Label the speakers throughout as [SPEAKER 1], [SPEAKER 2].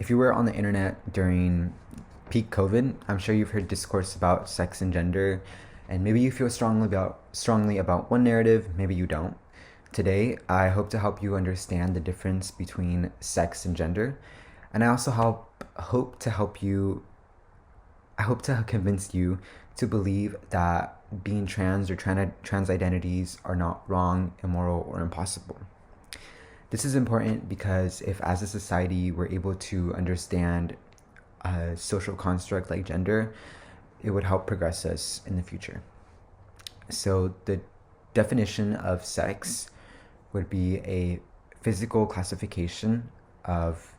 [SPEAKER 1] If you were on the internet during peak COVID, I'm sure you've heard discourse about sex and gender, and maybe you feel strongly about one narrative, maybe you don't. Today, I hope to help you understand the difference between sex and gender, and I also hope to help you I hope to convince you to believe that being trans or trans identities are not wrong, immoral, or impossible. This is important because if, as a society, we're able to understand a social construct like gender, it would help progress us in the future. So, the definition of sex would be a physical classification of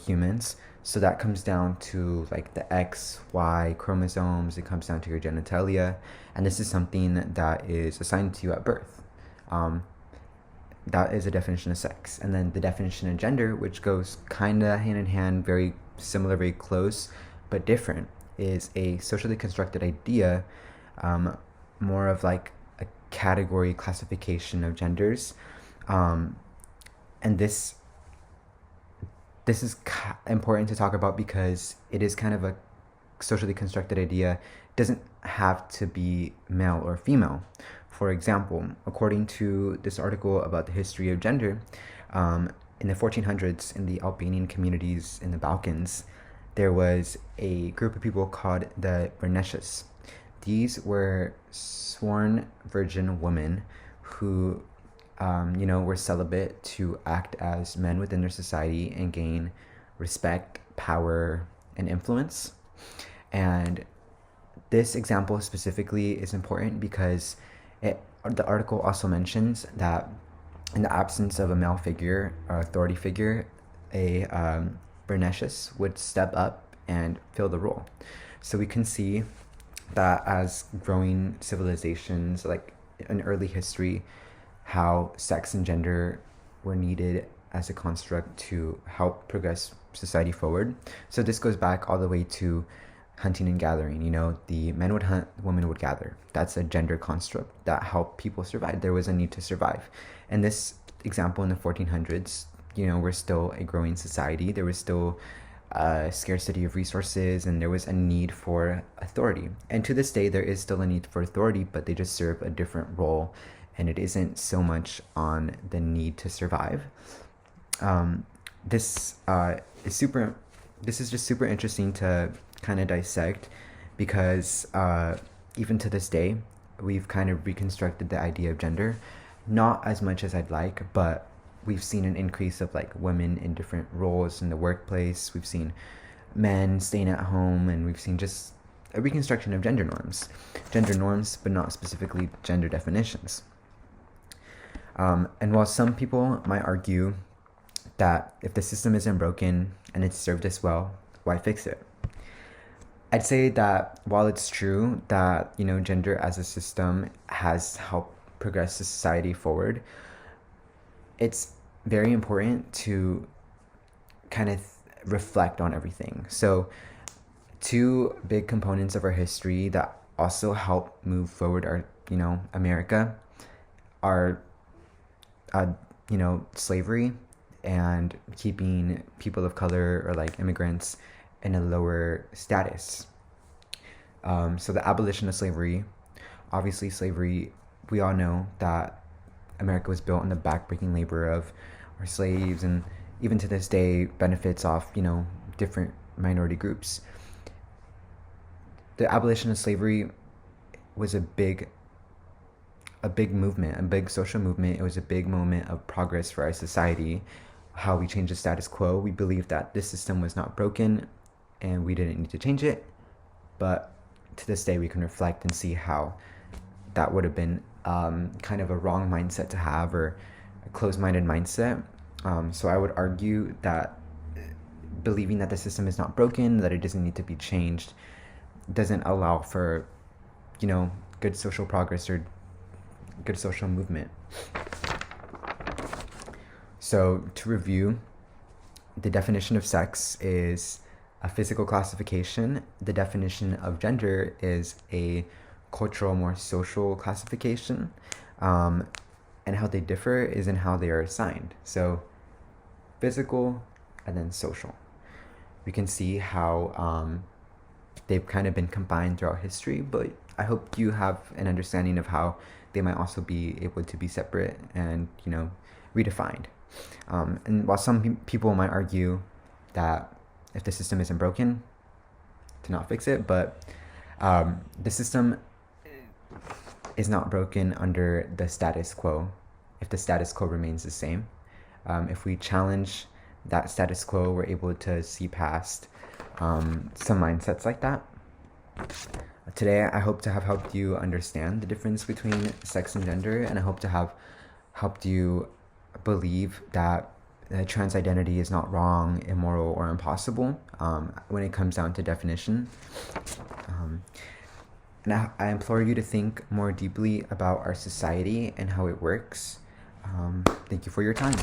[SPEAKER 1] humans. So that comes down to like the X, Y chromosomes. It comes down to your genitalia, and this is something that is assigned to you at birth. Um, that is a definition of sex. And then the definition of gender, which goes kind of hand in hand, very similar, very close, but different, is a socially constructed idea, more of like a category classification of genders. And this is important to talk about because it is kind of a socially constructed idea. It doesn't have to be male or female. For example, according to this article about the history of gender, in the 1400s, in the Albanian communities in the Balkans, there was a group of people called the Berneshes. These were sworn virgin women who were celibate to act as men within their society and gain respect, power, and influence. And this example specifically is important because the article also mentions that in the absence of a male figure or authority figure, a Berneshes would step up and fill the role. So we can see that as growing civilizations, like in early history, how sex and gender were needed as a construct to help progress society forward. So this goes back all the way to hunting and gathering. The men would hunt, the women would gather. That's a gender construct that helped people survive. There was a need to survive. And this example in the 1400s, we're still a growing society. There was still a scarcity of resources, and there was a need for authority. And to this day, there is still a need for authority, but they just serve a different role, and it isn't so much on the need to survive. This is just super interesting to kind of dissect because even to this day, we've kind of reconstructed the idea of gender, not as much as I'd like, but we've seen an increase of like women in different roles in the workplace. We've seen men staying at home, and we've seen just a reconstruction of gender norms, but not specifically gender definitions. And while some people might argue that if the system isn't broken and it's served us well, why fix it? I'd say that while it's true that, gender as a system has helped progress society forward, it's very important to kind of reflect on everything. So two big components of our history that also help move forward our, America are slavery and keeping people of color or like immigrants in a lower status. So the abolition of slavery, obviously slavery, we all know that America was built on the backbreaking labor of our slaves, and even to this day benefits off, different minority groups. The abolition of slavery was a big movement, a big social movement. It was a big moment of progress for our society, how we changed the status quo. We believed that this system was not broken and we didn't need to change it. But to this day, we can reflect and see how that would have been kind of a wrong mindset to have, or a closed-minded mindset. So I would argue that believing that the system is not broken, that it doesn't need to be changed, doesn't allow for, good social progress or good social movement. So to review, the definition of sex is a physical classification. The definition of gender is a cultural, more social classification. And how they differ is in how they are assigned. So physical and then social. we can see how they've kind of been combined throughout history, but I hope you have an understanding of how they might also be able to be separate and, redefined. And while some people might argue that if the system isn't broken, to not fix it, but the system is not broken under the status quo if the status quo remains the same. If we challenge that status quo, we're able to see past some mindsets like that. Today, I hope to have helped you understand the difference between sex and gender, and I hope to have helped you believe that trans identity is not wrong, immoral, or impossible when it comes down to definition. And I implore you to think more deeply about our society and how it works. Thank you for your time.